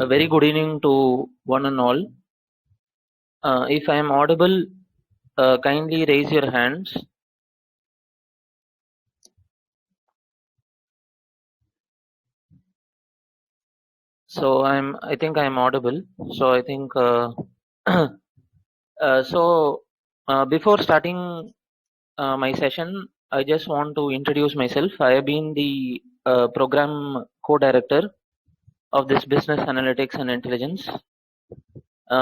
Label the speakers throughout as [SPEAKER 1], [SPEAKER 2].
[SPEAKER 1] A very good evening to one and all. If I am audible, kindly raise your hands. So I think I am audible. So I think before starting my session, I just want to introduce myself. I have been the program co-director of this business analytics and intelligence,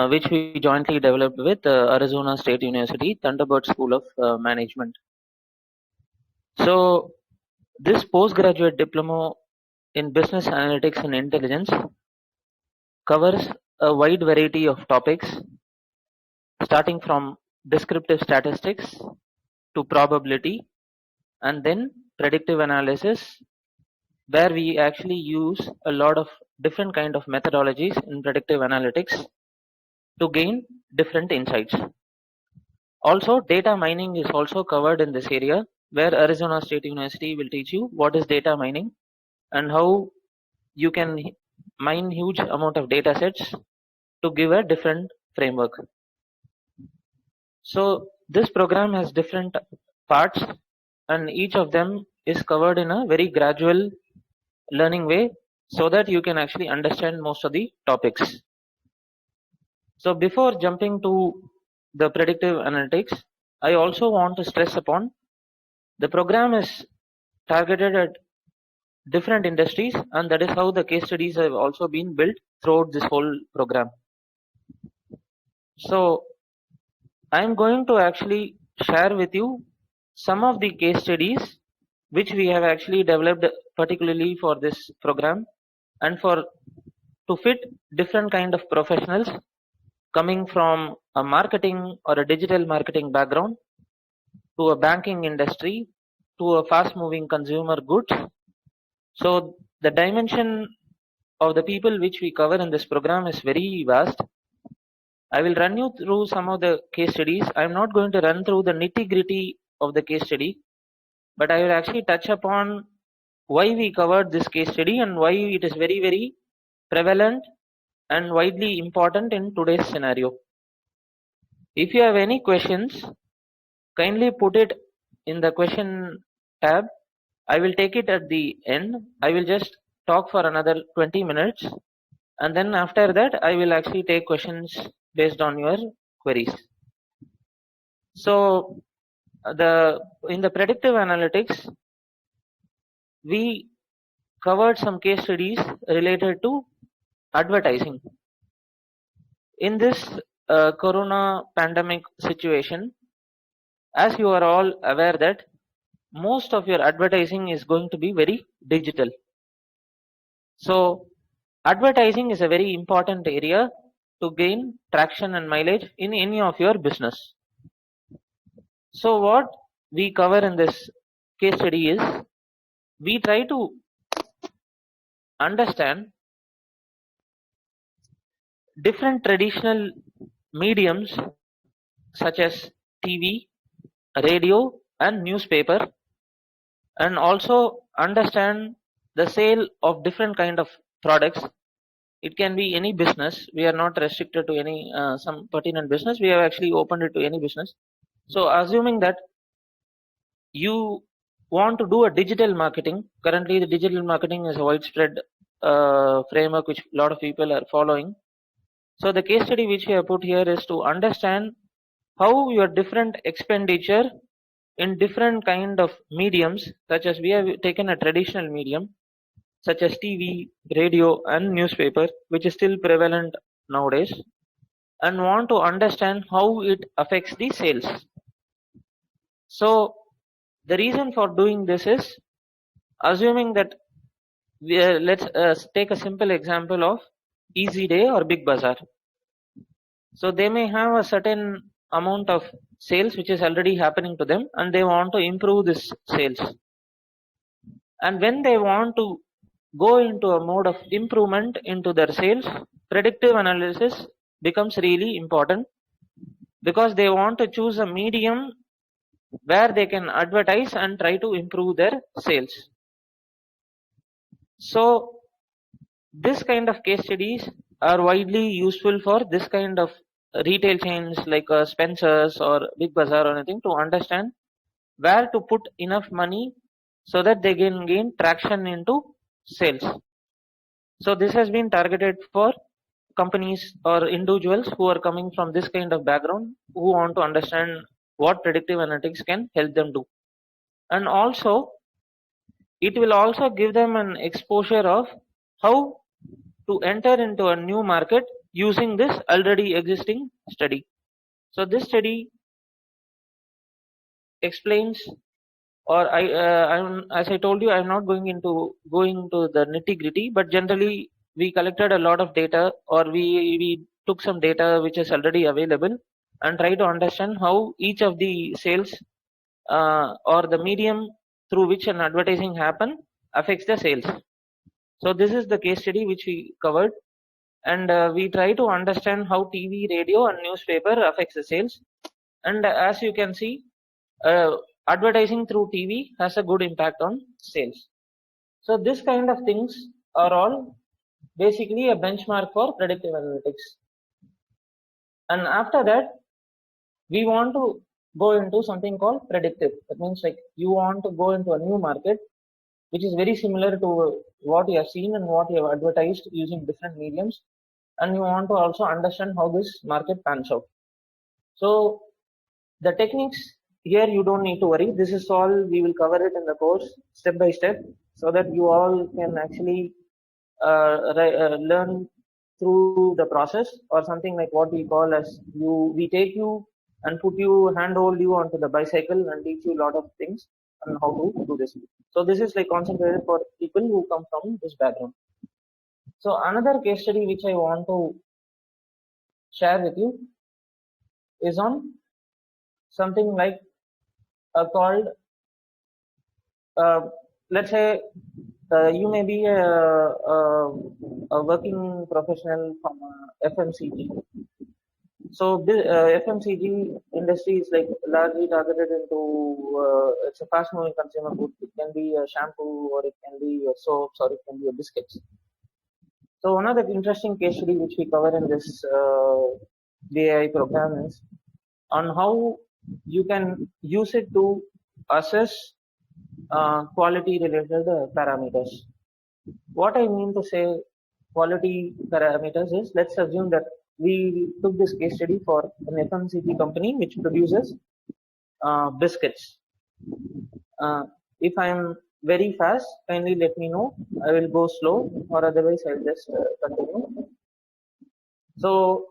[SPEAKER 1] which we jointly developed with Arizona State University Thunderbird School of Management. So this postgraduate diploma in business analytics and intelligence covers a wide variety of topics, starting from descriptive statistics to probability and then predictive analysis, where we actually use a lot of different kind of methodologies in predictive analytics to gain different insights. Also, data mining is also covered in this area, where Arizona State University will teach you what is data mining and how you can mine huge amount of data sets to give a different framework. So this program has different parts and each of them is covered in a very gradual learning way so that you can actually understand most of the topics. So before jumping to the predictive analytics, I also want to stress upon the program is targeted at different industries, and that is how the case studies have also been built throughout this whole program. So I am going to actually share with you some of the case studies which we have actually developed particularly for this program and to fit different kind of professionals coming from a marketing or a digital marketing background to a banking industry to a fast moving consumer goods. So the dimension of the people which we cover in this program is very vast. I will run you through some of the case studies. I am not going to run through the nitty gritty of the case study, but I will actually touch upon why we covered this case study and why it is very, very prevalent and widely important in today's scenario. If you have any questions, kindly put it in the question tab. I will take it at the end. I will just talk for another 20 minutes and then after that I will actually take questions based on your queries. So in the predictive analytics, we covered some case studies related to advertising. In this corona pandemic situation, as you are all aware that most of your advertising is going to be very digital. So advertising is a very important area to gain traction and mileage in any of your business. So what we cover in this case study is we try to understand different traditional mediums such as TV, radio and newspaper, and also understand the sale of different kind of products. It can be any business. We are not restricted to any some pertinent business. We have actually opened it to any business. So assuming that you want to do a digital marketing, currently the digital marketing is a widespread framework which a lot of people are following. So the case study which we have put here is to understand how your different expenditure in different kind of mediums, such as we have taken a traditional medium such as TV, radio and newspaper, which is still prevalent nowadays, and want to understand how it affects the sales. So the reason for doing this is assuming that let's take a simple example of Easy Day or Big Bazaar. So they may have a certain amount of sales which is already happening to them and they want to improve this sales. And when they want to go into a mode of improvement into their sales, predictive analysis becomes really important because they want to choose a medium where they can advertise and try to improve their sales. So this kind of case studies are widely useful for this kind of retail chains like Spencer's or Big Bazaar or anything, to understand where to put enough money so that they can gain traction into sales. So this has been targeted for companies or individuals who are coming from this kind of background, who want to understand what predictive analytics can help them do. And also it will also give them an exposure of how to enter into a new market using this already existing study. So this study explains, or as I told you, I'm not going into the nitty gritty, but generally we collected a lot of data, or we took some data which is already available, and try to understand how each of the sales or the medium through which an advertising happen affects the sales. So this is the case study which we covered, and we try to understand how TV, radio, and newspaper affects the sales. And as you can see, advertising through TV has a good impact on sales. So this kind of things are all basically a benchmark for predictive analytics. And after that, we want to go into something called predictive. That means like you want to go into a new market which is very similar to what you have seen and what you have advertised using different mediums, and you want to also understand how this market pans out. So the techniques here, you don't need to worry. This is all we will cover it in the course step by step, so that you all can actually learn through the process, or something like what we call as we take you and put you, handhold you onto the bicycle and teach you a lot of things on how to do this. So this is like concentrated for people who come from this background. So another case study which I want to share with you is on something like called, let's say you may be a working professional from FMCG. So FMCG industry is like largely targeted into it's a fast moving consumer good. It can be a shampoo, or it can be a soaps, or it can be a biscuits. So one of the interesting case study which we cover in this VAI program is on how you can use it to assess quality related parameters. What I mean to say quality parameters is, let's assume that we took this case study for an FMCG company which produces biscuits. If I am very fast, kindly let me know. I will go slow, or otherwise I'll just continue. So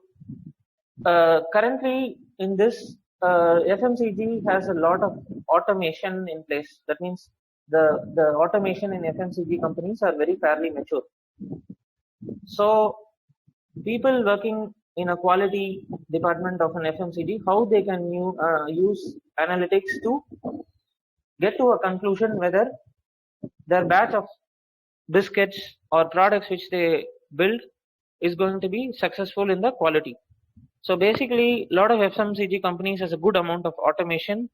[SPEAKER 1] currently in this FMCG has a lot of automation in place. That means the automation in FMCG companies are very fairly mature. So people working in a quality department of an FMCG, how they can use analytics to get to a conclusion whether their batch of biscuits or products which they build is going to be successful in the quality. So basically, a lot of FMCG companies has a good amount of automation,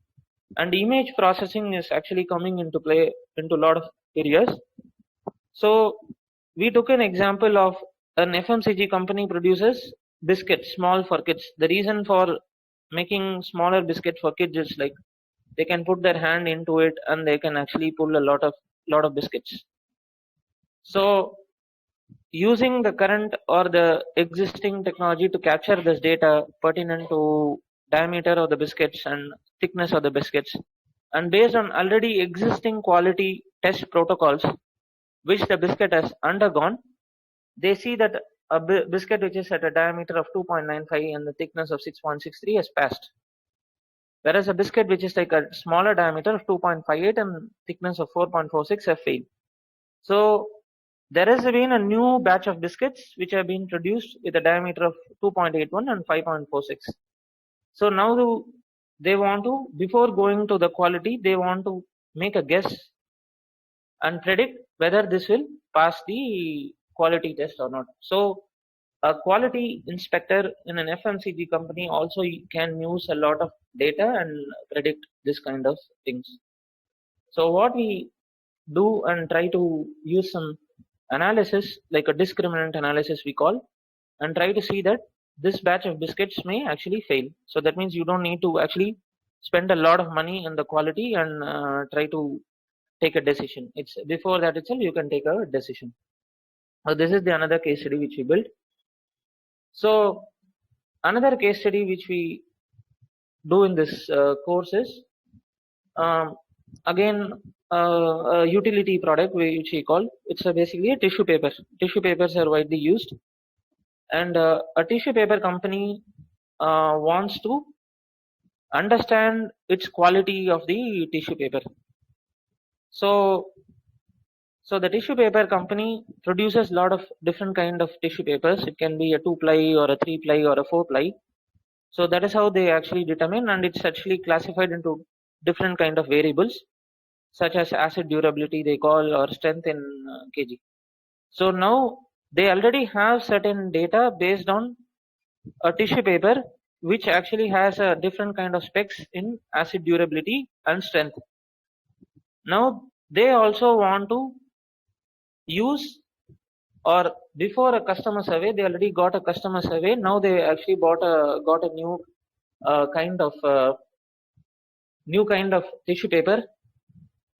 [SPEAKER 1] and image processing is actually coming into play into a lot of areas. So we took an example of an FMCG company produces biscuits, small for kids. The reason for making smaller biscuit for kids is like they can put their hand into it and they can actually pull a lot of biscuits. So using the current or the existing technology to capture this data pertinent to diameter of the biscuits and thickness of the biscuits, and based on already existing quality test protocols which the biscuit has undergone, they see that a biscuit which is at a diameter of 2.95 and the thickness of 6.63 has passed, whereas a biscuit which is like a smaller diameter of 2.58 and thickness of 4.46 have failed. So there has been a new batch of biscuits which have been produced with a diameter of 2.81 and 5.46. So now they want to, before going to the quality, they want to make a guess and predict whether this will pass the quality test or not. So a quality inspector in an FMCG company also can use a lot of data and predict this kind of things. So what we do and try to use some analysis, like a discriminant analysis we call, and try to see that this batch of biscuits may actually fail. So that means you don't need to actually spend a lot of money on the quality and try to take a decision. It's before that itself you can take a decision. So this is the another case study which we built. So another case study which we do in this course is again a utility product which we call, it's basically a tissue paper. Tissue papers are widely used, and a tissue paper company wants to understand its quality of the tissue paper. So the tissue paper company produces a lot of different kind of tissue papers. It can be a 2-ply or a 3-ply or a 4-ply. So that is how they actually determine, and it's actually classified into different kind of variables, such as acid durability they call, or strength in kg. So now they already have certain data based on a tissue paper which actually has a different kind of specs in acid durability and strength. Now they also want to use, or before a customer survey, they already got a customer survey. Now they actually got a new kind of tissue paper,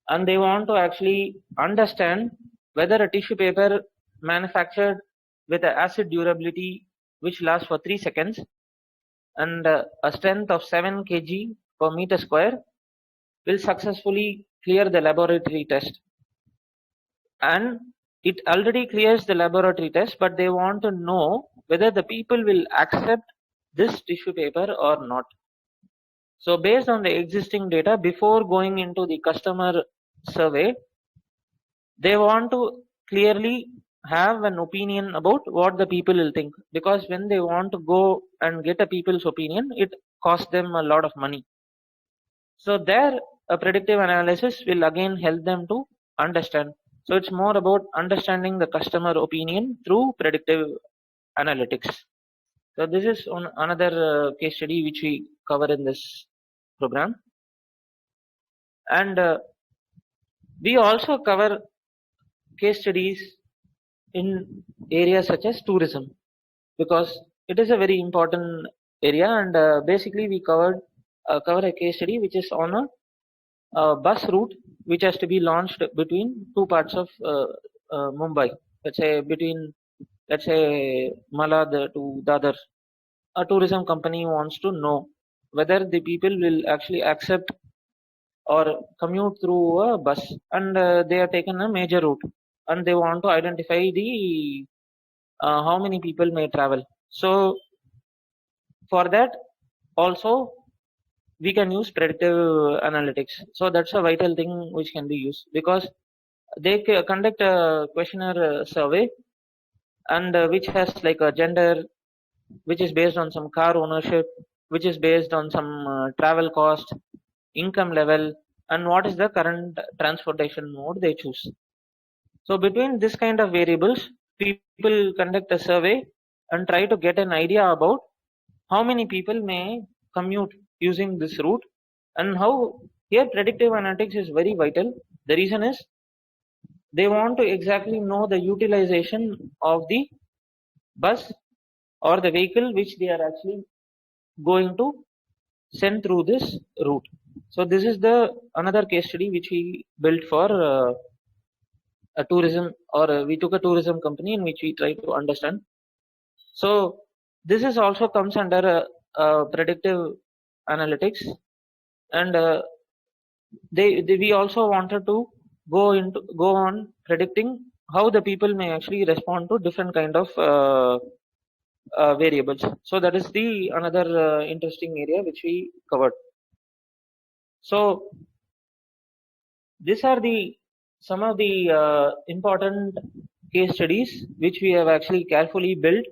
[SPEAKER 1] and they want to actually understand whether a tissue paper manufactured with an acid durability which lasts for 3 seconds and a strength of 7 kg per meter square will successfully clear the laboratory test. And it already clears the laboratory test, but they want to know whether the people will accept this tissue paper or not. So based on the existing data, before going into the customer survey, they want to clearly have an opinion about what the people will think, because when they want to go and get a people's opinion, it costs them a lot of money. So there, a predictive analysis will again help them to understand. So it's more about understanding the customer opinion through predictive analytics. So this is another case study which we cover in this program. And we also cover case studies in areas such as tourism, because it is a very important area. And basically we cover a case study which is on a bus route which has to be launched between two parts of Mumbai. Let's say Malad to Dadar. A tourism company wants to know whether the people will actually accept or commute through a bus, and they are taken a major route, and they want to identify the how many people may travel. So for that also we can use predictive analytics. So that's a vital thing which can be used, because they conduct a questionnaire survey, and which has like a gender, which is based on some car ownership, which is based on some travel cost, income level, and what is the current transportation mode they choose. So between this kind of variables, people conduct a survey and try to get an idea about how many people may commute using this route, and how here predictive analytics is very vital. The reason is they want to exactly know the utilization of the bus or the vehicle which they are actually going to send through this route. So this is the another case study which we built for a tourism, or we took a tourism company in which we try to understand. So this is also comes under predictive analytics, and we also wanted to go on predicting how the people may actually respond to different kind of variables. So that is the another interesting area which we covered. So these are some of the important case studies which we have actually carefully built,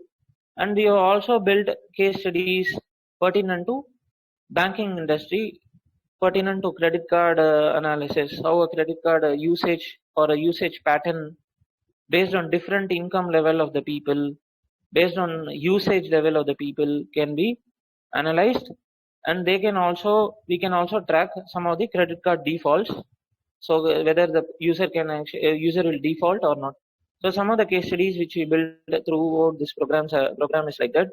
[SPEAKER 1] and we have also built case studies pertinent to banking industry, pertinent to credit card analysis, how a credit card usage or a usage pattern based on different income level of the people, based on usage level of the people can be analyzed, and we can also track some of the credit card defaults. So whether the user will default or not. So some of the case studies which we built throughout this program is like that.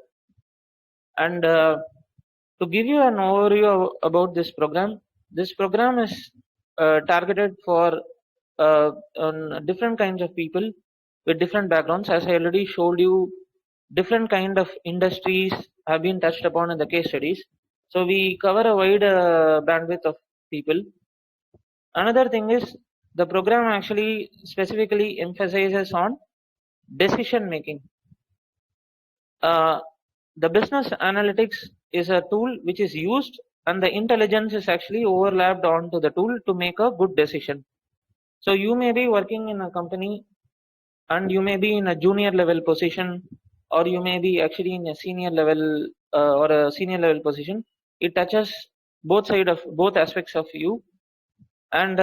[SPEAKER 1] And to give you an overview about this program is targeted for different kinds of people with different backgrounds. As I already showed you, different kind of industries have been touched upon in the case studies. So we cover a wide bandwidth of people. Another thing is the program actually specifically emphasizes on decision making. The business analytics is a tool which is used, and the intelligence is actually overlapped onto the tool to make a good decision. So you may be working in a company and you may be in a junior level position, or you may be actually in a senior level or a senior level position. It touches both aspects of you. And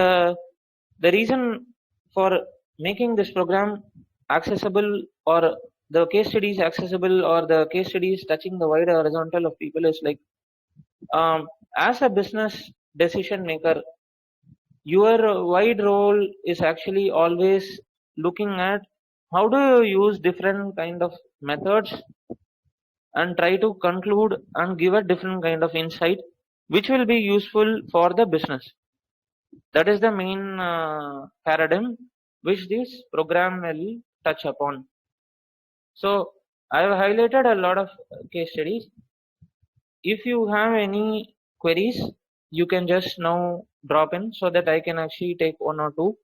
[SPEAKER 1] the reason for making this program accessible, or the case studies accessible, or the case studies touching the wider horizontal of people is like, as a business decision maker, your wide role is actually always looking at how do you use different kind of methods and try to conclude and give a different kind of insight which will be useful for the business. That is the main paradigm which this program will touch upon. So I have highlighted a lot of case studies. If you have any queries, you can just now drop in so that I can actually take one or two,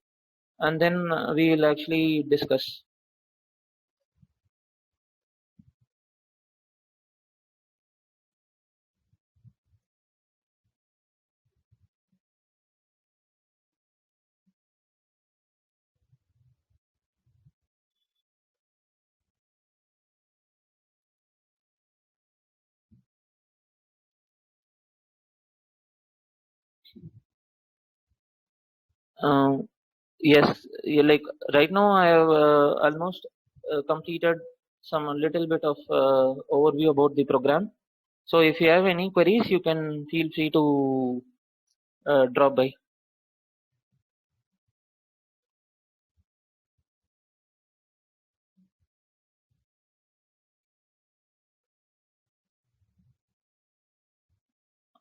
[SPEAKER 1] and then we will actually discuss. Um, yes, like right now I have almost completed some little bit of overview about the program. So if you have any queries, you can feel free to drop by.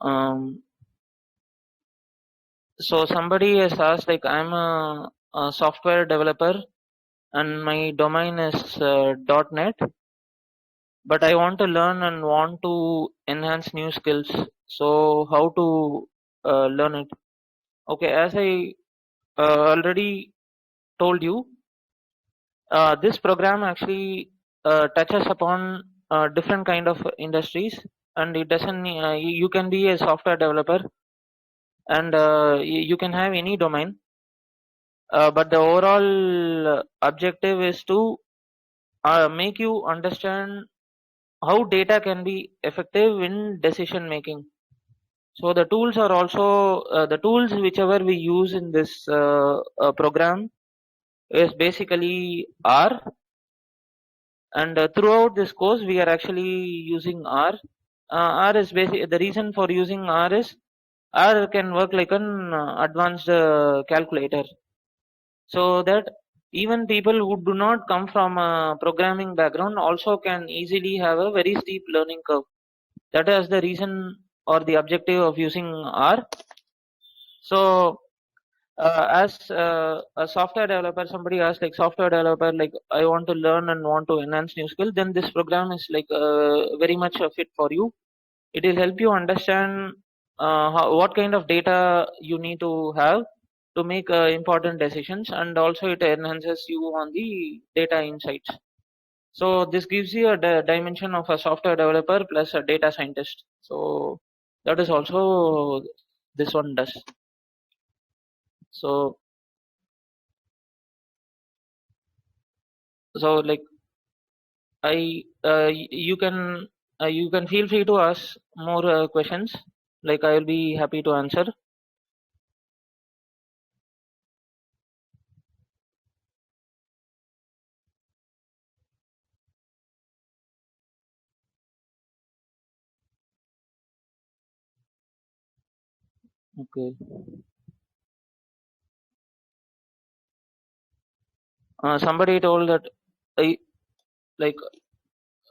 [SPEAKER 1] Um, so somebody has asked, like, I'm a software developer and my domain is .NET, but I want to learn and want to enhance new skills. So how to learn it? Okay, as I already told you, this program actually touches upon different kind of industries, and it doesn't. You can be a software developer, and you can have any domain, but the overall objective is to make you understand how data can be effective in decision making. So the tools are also the tools whichever we use in this program is basically R, and throughout this course we are actually using R. R is basic. The reason for using R is R can work like an advanced calculator, so that even people who do not come from a programming background also can easily have a very steep learning curve. That is the reason or the objective of using R. So as a software developer, somebody asked, like, software developer, like, I want to learn and want to enhance new skill, then this program is like very much a fit for you. It will help you understand what kind of data you need to have to make important decisions, and also it enhances you on the data insights. So this gives you a dimension of a software developer plus a data scientist. So that is also this one does. So like, you can feel free to ask more questions. Like, I will be happy to answer. Okay. Somebody told that, like,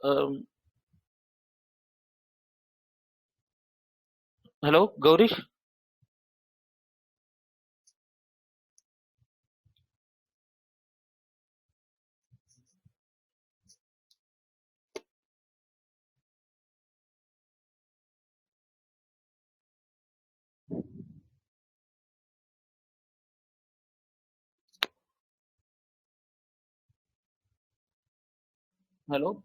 [SPEAKER 1] um, hello, Gaurish? Hello?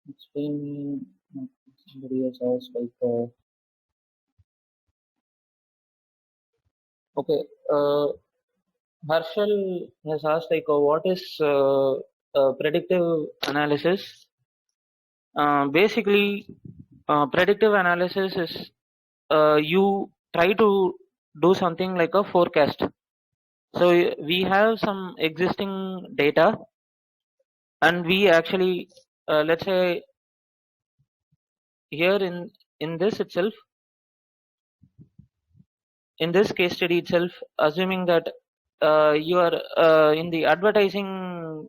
[SPEAKER 1] Explain somebody else asked, like, okay, Harshal has asked, like, what is predictive analysis? Basically, predictive analysis is you try to do something like a forecast. So we have some existing data, and we actually, let's say, here in this itself, in this case study itself, assuming that you are in the advertising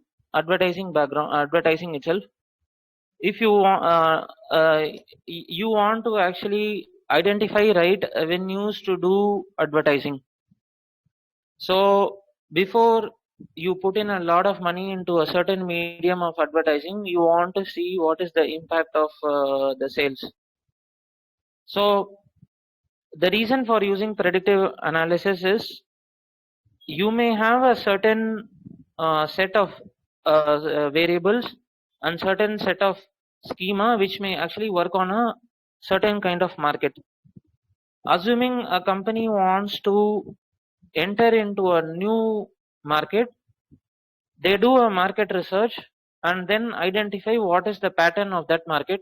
[SPEAKER 1] background, advertising itself, if you want, you want to actually identify right avenues to do advertising. So before you put in a lot of money into a certain medium of advertising, you want to see what is the impact of the sales. So the reason for using predictive analysis is you may have a certain set of variables and certain set of schema which may actually work on a certain kind of market. Assuming a company wants to enter into a new market, they do a market research and then identify what is the pattern of that market,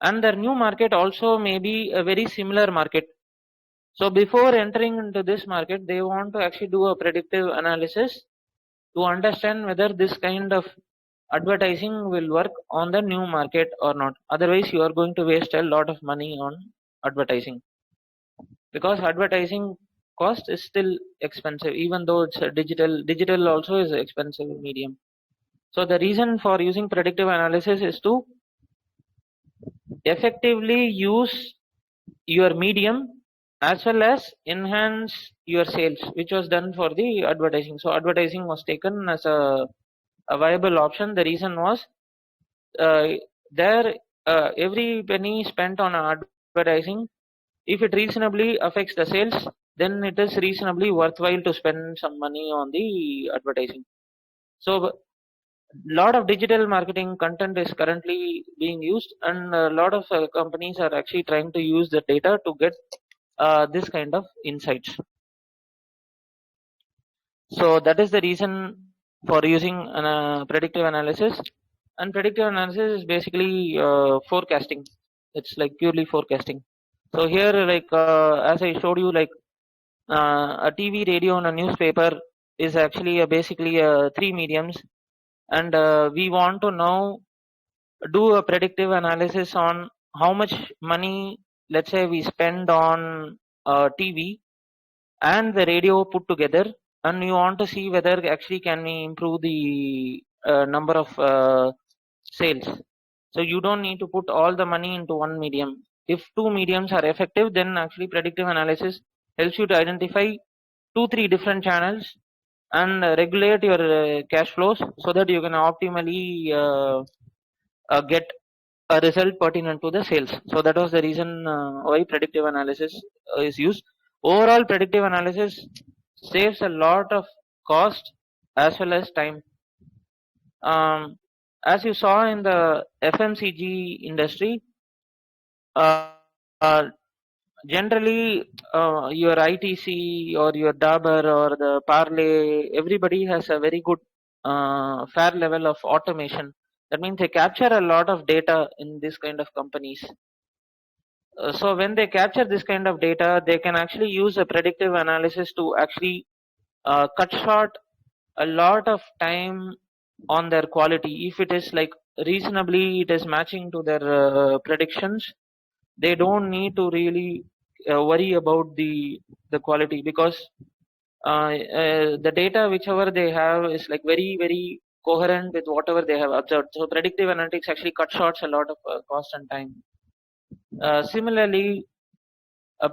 [SPEAKER 1] and their new market also may be a very similar market. So before entering into this market, they want to actually do a predictive analysis to understand whether this kind of advertising will work on the new market or not. Otherwise, you are going to waste a lot of money on advertising, because advertising cost is still expensive, even though it's a digital also is an expensive medium. So the reason for using predictive analysis is to effectively use your medium as well as enhance your sales, which was done for the advertising. So advertising was taken as a viable option. The reason was, uh, there every penny spent on advertising, if it reasonably affects the sales, then it is reasonably worthwhile to spend some money on the advertising. So lot of digital marketing content is currently being used, and a lot of companies are actually trying to use the data to get this kind of insights. So that is the reason for using predictive analysis. And predictive analysis is basically forecasting. It's like purely forecasting. So here, like, as I showed you, like, a TV, radio, and a newspaper is actually basically three mediums, and we want to now do a predictive analysis on how much money, let's say, we spend on TV and the radio put together, and you want to see whether actually can we improve the number of sales. So you don't need to put all the money into one medium. If two mediums are effective, then actually predictive analysis helps you to identify 2-3 different channels and regulate your cash flows so that you can optimally get a result pertinent to the sales. So that was the reason why predictive analysis is used. Overall, predictive analysis saves a lot of cost as well as time. As you saw in the FMCG industry, uh, uh, generally your ITC or your Dabur or the Parley, everybody has a very good fair level of automation. That means they capture a lot of data in this kind of companies. So when they capture this kind of data, they can actually use a predictive analysis to actually cut short a lot of time on their quality. If it is like reasonably, it is matching to their predictions, they don't need to really worry about the quality, because the data whichever they have is like very coherent with whatever they have observed. So predictive analytics actually cut shorts a lot of cost and time. Similarly,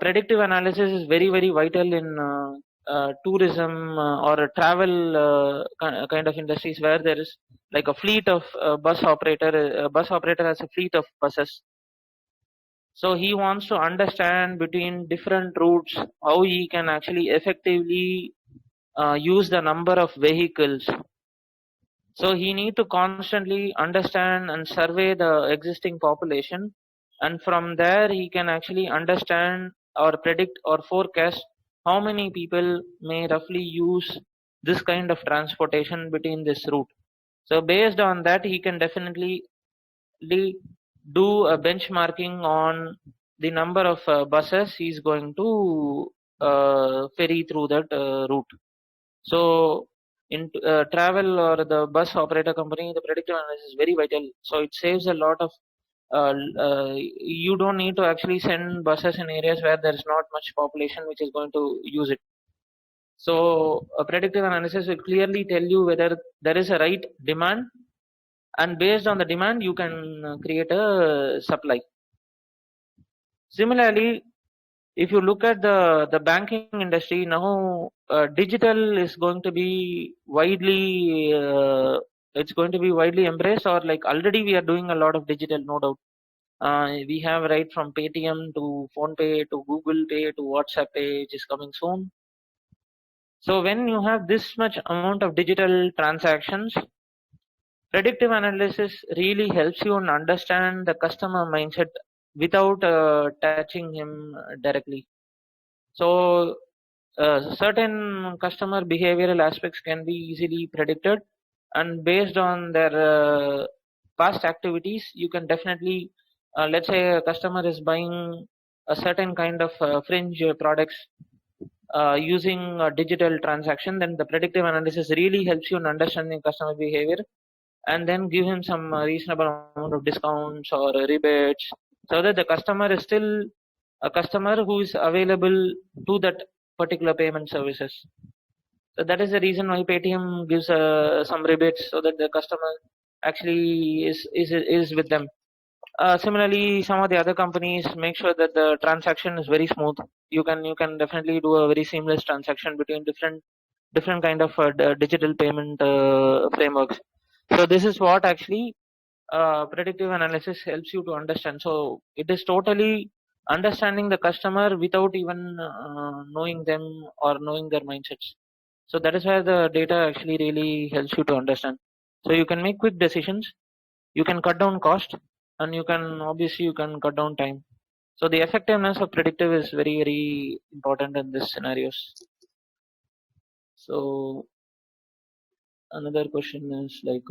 [SPEAKER 1] predictive analysis is very vital in tourism or a travel kind of industries, where there is like a fleet of bus operator has a fleet of buses. So he wants to understand between different routes how he can actually effectively use the number of vehicles. So he need to constantly understand and survey the existing population, and from there he can actually understand or predict or forecast how many people may roughly use this kind of transportation between this route. So based on that, he can definitely do a benchmarking on the number of buses he's going to ferry through that route. So in travel or the bus operator company, the predictive analysis is very vital. So it saves a lot of. You don't need to actually send buses in areas where there is not much population which is going to use it. So a predictive analysis will clearly tell you whether there is a right demand, and based on the demand, you can create a supply. Similarly, if you look at the banking industry now, digital is going to be widely it's going to be widely embraced, or like already we are doing a lot of digital, no doubt. We have right from Paytm to PhonePe to Google Pay to WhatsApp Pay, which is coming soon. So when you have this much amount of digital transactions, predictive analysis really helps you in understand the customer mindset without touching him directly. So certain customer behavioral aspects can be easily predicted, and based on their past activities, you can definitely, let's say a customer is buying a certain kind of fringe products using a digital transaction, then the predictive analysis really helps you in understanding customer behavior, and then give him some reasonable amount of discounts or rebates, so that the customer is still a customer who is available to that particular payment services. So that is the reason why Paytm gives some rebates, so that the customer actually is with them. Similarly, some of the other companies make sure that the transaction is very smooth. You can definitely do a very seamless transaction between different kind of digital payment frameworks. So this is what actually predictive analysis helps you to understand. So it is totally understanding the customer without even knowing them or knowing their mindsets. So that is where the data actually really helps you to understand. So you can make quick decisions, you can cut down cost, and you can cut down time. So the effectiveness of predictive is very important in these scenarios. So another question is like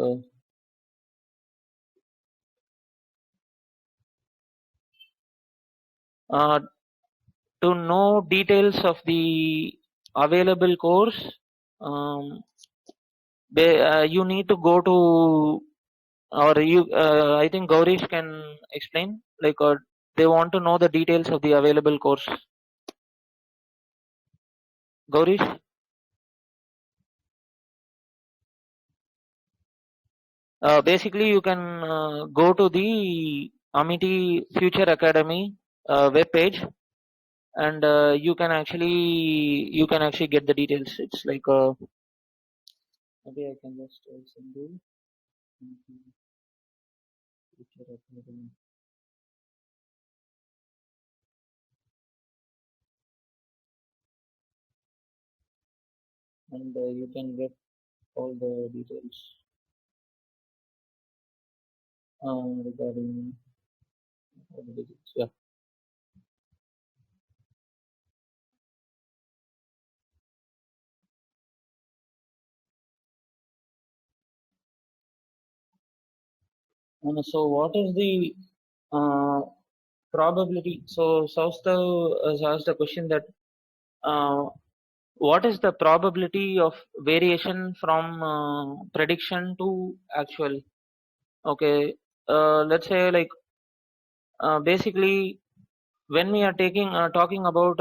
[SPEAKER 1] uh, to know details of the available course, um, you need to go to, or you I think Gaurish can explain, like they want to know the details of the available course. Gaurish? Basically you can go to the Amity Future Academy web page, and you can actually get the details. It's like maybe I can just send you Amity Future Academy. And you can get all the details regarding all the details. Yeah. So what is the uh, probability? So Saustav has asked a question that uh, what is the probability of variation from prediction to actual? Okay, let's say like basically when we are taking talking about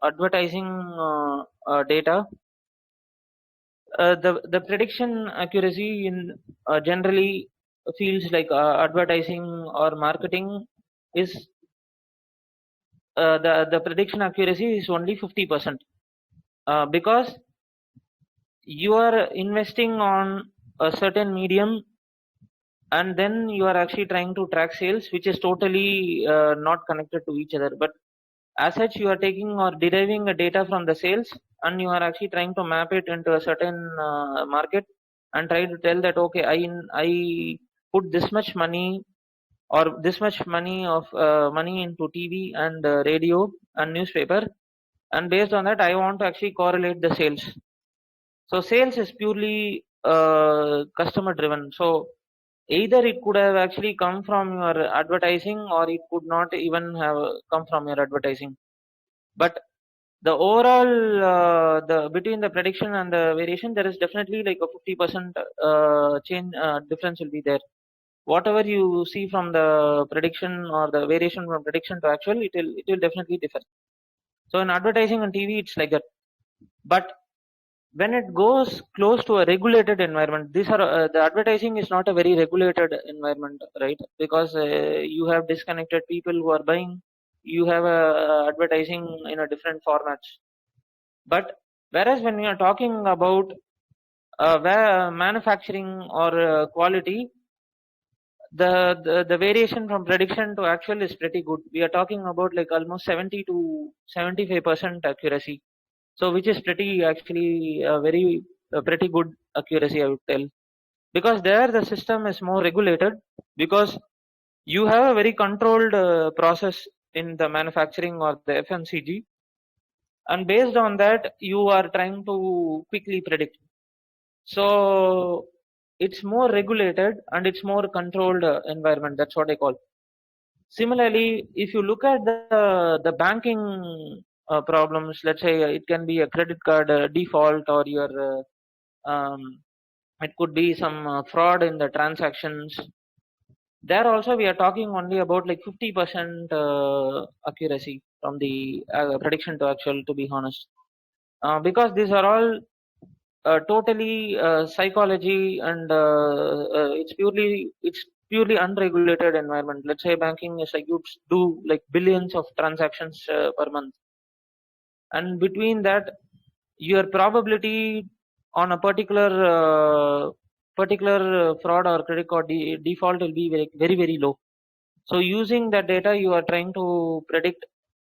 [SPEAKER 1] advertising data, the prediction accuracy in generally feels like advertising or marketing is the prediction accuracy is only 50%, because you are investing on a certain medium and then you are actually trying to track sales, which is totally not connected to each other. But as such, you are taking or deriving the data from the sales and you are actually trying to map it into a certain market and try to tell that okay, I put this much money or this much money of money into TV and radio and newspaper, and based on that I want to actually correlate the sales. So sales is purely customer driven. So either it could have actually come from your advertising or it could not even have come from your advertising. But the overall the between the prediction and the variation, there is definitely like a 50% change difference will be there. Whatever you see from the prediction or the variation from prediction to actual, it will definitely differ. So in advertising and TV, it's like that. But when it goes close to a regulated environment, these are the advertising is not a very regulated environment, right? Because you have disconnected people who are buying, you have advertising in a different formats. But whereas when we are talking about where manufacturing or quality, the variation from prediction to actual is pretty good. We are talking about like almost 70 to 75% accuracy. So which is pretty actually very pretty good accuracy, I would tell, because there the system is more regulated, because you have a very controlled process in the manufacturing or the FMCG, and based on that you are trying to quickly predict. So it's more regulated and it's more controlled environment. That's what I call. Similarly, if you look at the banking problems, let's say it can be a credit card default or your it could be some fraud in the transactions. There also we are talking only about like 50% accuracy from the prediction to actual. To be honest, because these are all totally psychology and it's purely unregulated environment. Let's say banking is like you do like billions of transactions per month, and between that your probability on a particular fraud or credit card default will be very very very low. So using that data you are trying to predict,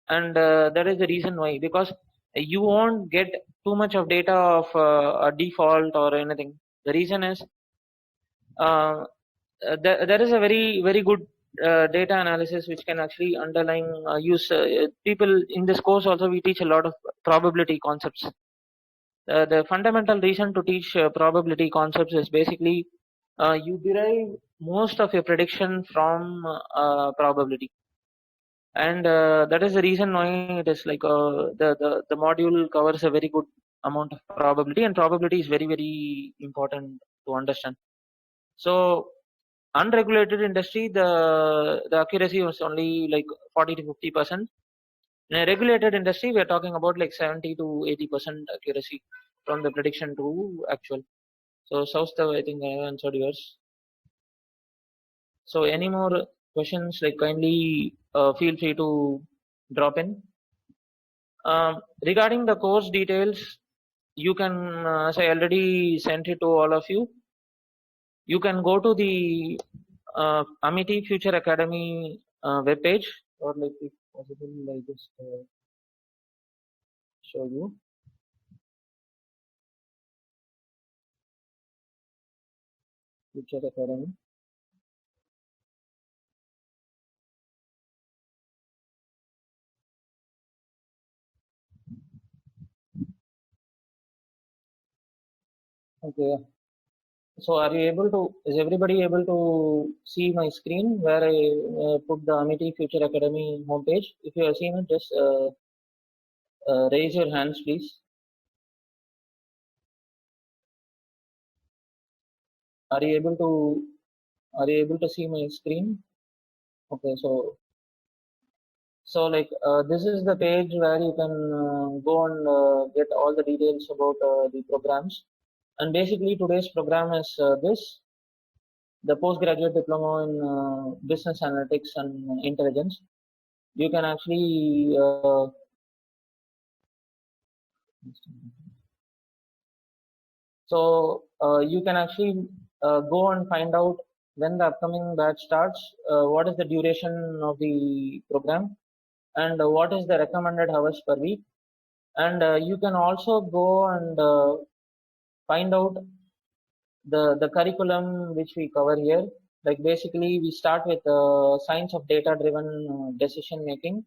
[SPEAKER 1] and that is the reason why, because you won't get too much of data of a default or anything. The reason is there is a very very good data analysis which can actually underline use people in this course. Also we teach a lot of probability concepts. The fundamental reason to teach probability concepts is basically you derive most of your prediction from probability, and that is the reason why it is like the module covers a very good amount of probability, and probability is very very important to understand. So unregulated industry, the accuracy was only like 40 to 50%. In a regulated industry we are talking about like 70 to 80% accuracy from the prediction to actual. So Soustav, I think I have answered yours. So any more questions, like kindly feel free to drop in. Regarding the course details, you can, as I already sent it to all of you, you can go to the Amity Future Academy webpage, or like if possible, I just show you. Future Academy. Okay. So are you able to, is everybody able to see my screen where I put the Amity Future Academy homepage? If you are seeing it, just raise your hands, please. Are you able to, are you able to see my screen? Okay, so like this is the page where you can go and get all the details about the programs. And basically today's program is this, the postgraduate diploma in business analytics and intelligence. You can actually you can actually go and find out when the upcoming batch starts, what is the duration of the program, and what is the recommended hours per week. And you can also go and find out the curriculum which we cover here. Like basically, we start with science of data-driven decision making.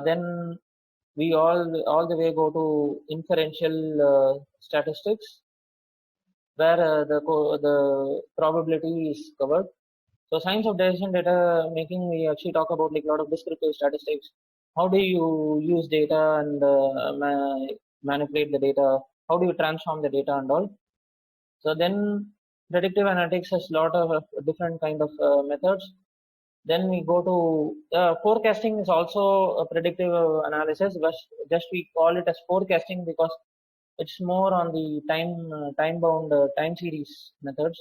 [SPEAKER 1] Then we all the way go to inferential statistics, where the probability is covered. So science of decision data making, we actually talk about like a lot of descriptive statistics. How do you use data and manipulate the data? How do you transform the data and all? So then predictive analytics has a lot of different kind of methods. Then we go to forecasting is also a predictive analysis, but just we call it as forecasting because it's more on the time bound time series methods.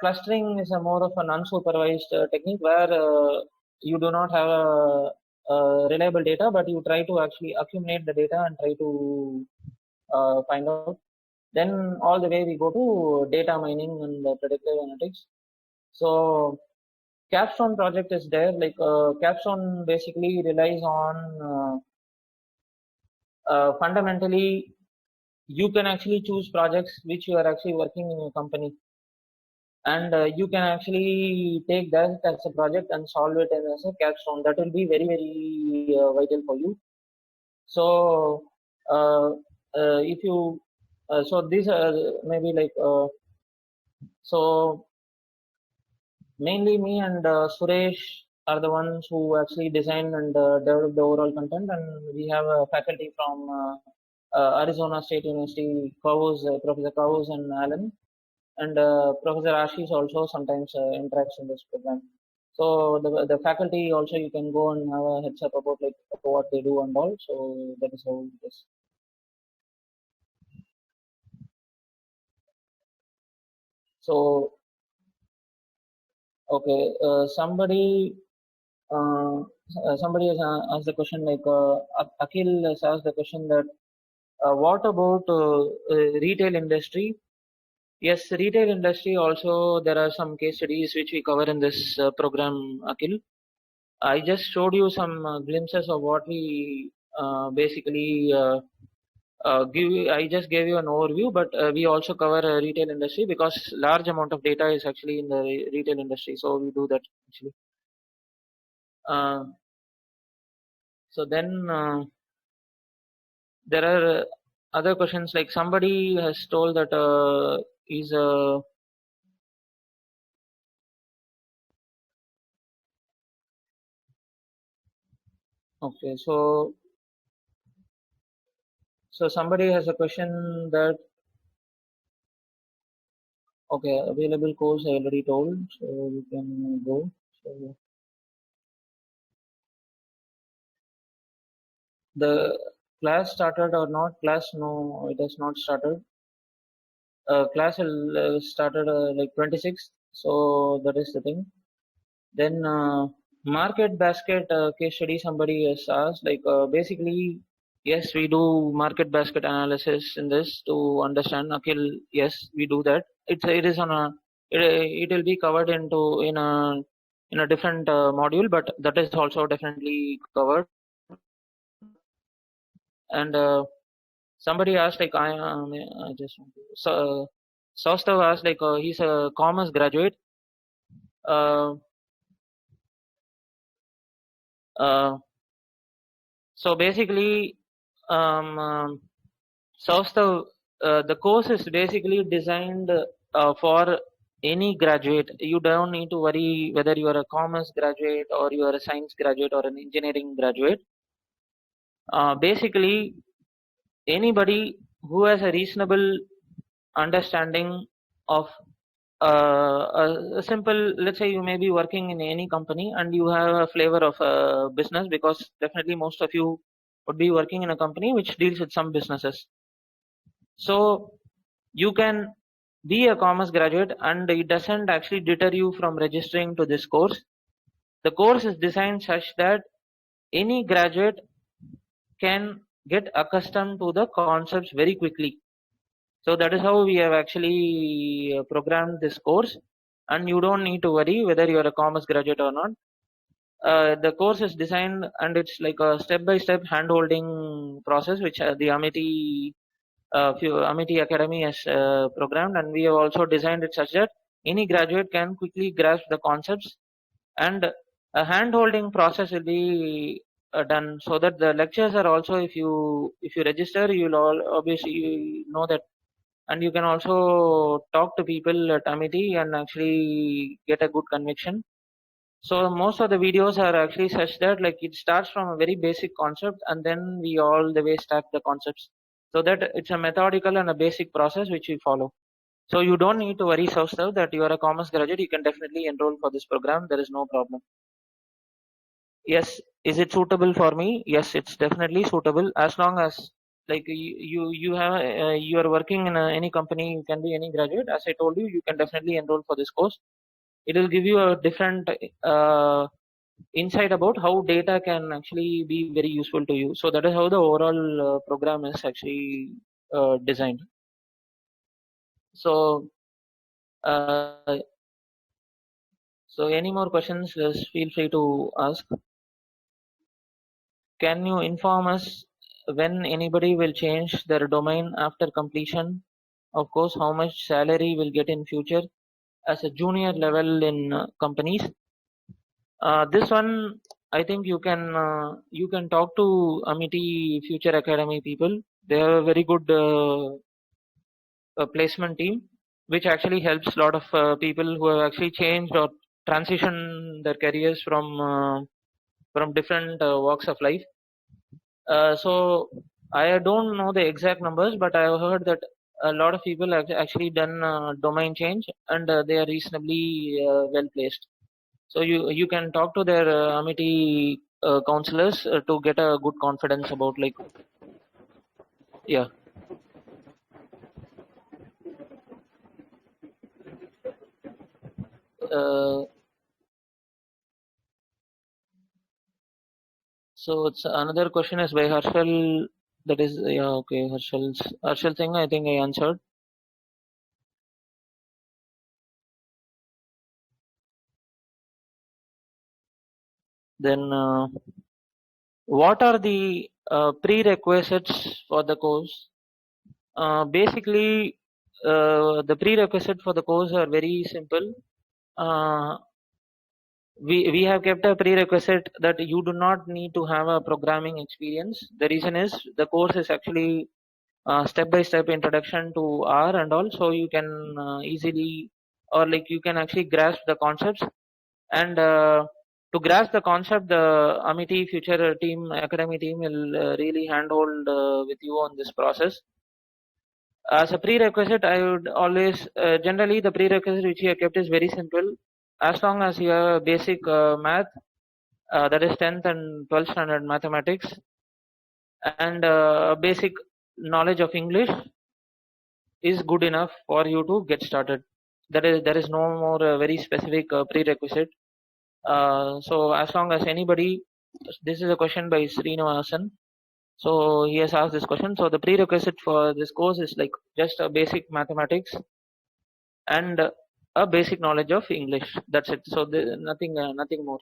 [SPEAKER 1] Clustering is a more of an unsupervised technique where you do not have reliable data, but you try to actually accumulate the data and try to find out. Then all the way we go to data mining and predictive analytics. So Capstone project is there. Like Capstone basically relies on fundamentally you can actually choose projects which you are actually working in your company, and you can actually take that as a project and solve it as a capstone. That will be very very vital for you. So uh, if you so these are maybe like so mainly me and Suresh are the ones who actually design and develop the overall content, and we have a faculty from Arizona State University, Professor Kavos and Alan, and Professor Ashish also sometimes interacts in this program. So the faculty also, you can go and have a heads up about like what they do and all. So that is how it is. So okay, uh, somebody has asked the question like Akhil has asked the question that what about retail industry? Yes, retail industry also there are some case studies which we cover in this program, Akhil. I just showed you some glimpses of what we basically give. I just gave you an overview, but we also cover retail industry because large amount of data is actually in the retail industry. So we do that actually. Uh, so then there are other questions like somebody has told that is a okay. So somebody has a question that okay, available course I already told, so we can go. So the class started or not? Class, no, it has not started. Class will started like 26th, so that is the thing. Then market basket case study somebody has asked like basically yes we do market basket analysis in this to understand. Akhil, yes we do that. It is on a it will be covered in a different module, but that is also definitely covered. And somebody asked like I just want to, so Saustav asked like he's a commerce graduate. Uh, uh, so basically, Saustav the course is basically designed for any graduate. You don't need to worry whether you are a commerce graduate or you are a science graduate or an engineering graduate. Basically, anybody who has a reasonable understanding of a simple, let's say you may be working in any company and you have a flavor of a business, because definitely most of you would be working in a company which deals with some businesses. So you can be a commerce graduate and it doesn't actually deter you from registering to this course. The course is designed such that any graduate can get accustomed to the concepts very quickly. So that is how we have actually programmed this course, and you don't need to worry whether you are a commerce graduate or not. The course is designed and it's like a step-by-step hand-holding process which the Amity Academy has programmed, and we have also designed it such that any graduate can quickly grasp the concepts, and a hand-holding process will be done, so that the lectures are also, if you register, you'll all obviously you know that, and you can also talk to people at Amity and actually get a good conviction. So most of the videos are actually such that like it starts from a very basic concept and then we all the way stack the concepts, so that it's a methodical and a basic process which we follow. So you don't need to worry, Saustav, that you are a commerce graduate. You can definitely enroll for this program. There is no problem. Yes, is it suitable for me? Yes, it's definitely suitable, as long as like you have you are working in any company. You can be any graduate. As I told you, you can definitely enroll for this course. It will give you a different insight about how data can actually be very useful to you. So that is how the overall program is actually designed. So so any more questions, just feel free to ask. Can you inform us when anybody will change their domain after completion? Of course, how much salary will get in future as a junior level in companies? This one, I think you can talk to Amity Future Academy people. They have a very good placement team, which actually helps a lot of people who have actually changed or transitioned their careers from different walks of life. So I don't know the exact numbers, but I have heard that a lot of people have actually done domain change, and they are reasonably well placed. So you can talk to their Amity counselors to get a good confidence about, like, yeah. So it's another question is by Harshal. That is, yeah, okay. Harshal thing, I think I answered. Then what are the prerequisites for the course? Basically, the prerequisite for the course are very simple. We have kept a prerequisite that you do not need to have a programming experience. The reason is the course is actually step-by-step introduction to R and all, so you can easily, or like you can actually grasp the concepts, and to grasp the concept, the Amity Future Team Academy team will really handhold with you on this process. As a prerequisite, I would always generally the prerequisite which you have kept is very simple. As long as you have a basic math, that is 10th and 12th standard mathematics, and basic knowledge of English is good enough for you to get started. There is no more very specific prerequisite. So as long as anybody, this is a question by Srinivasan. So he has asked this question. So the prerequisite for this course is like just a basic mathematics and a basic knowledge of English. That's it. So nothing more.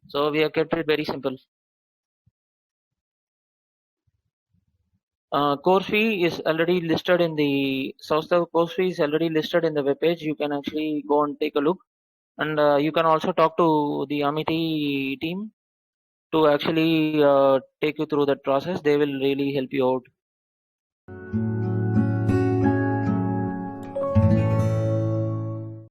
[SPEAKER 1] So we have kept it very simple. Course fee is already listed in the Saustav course fee is already listed in the webpage. You can actually go and take a look, and you can also talk to the Amity team to actually take you through that process. They will really help you out.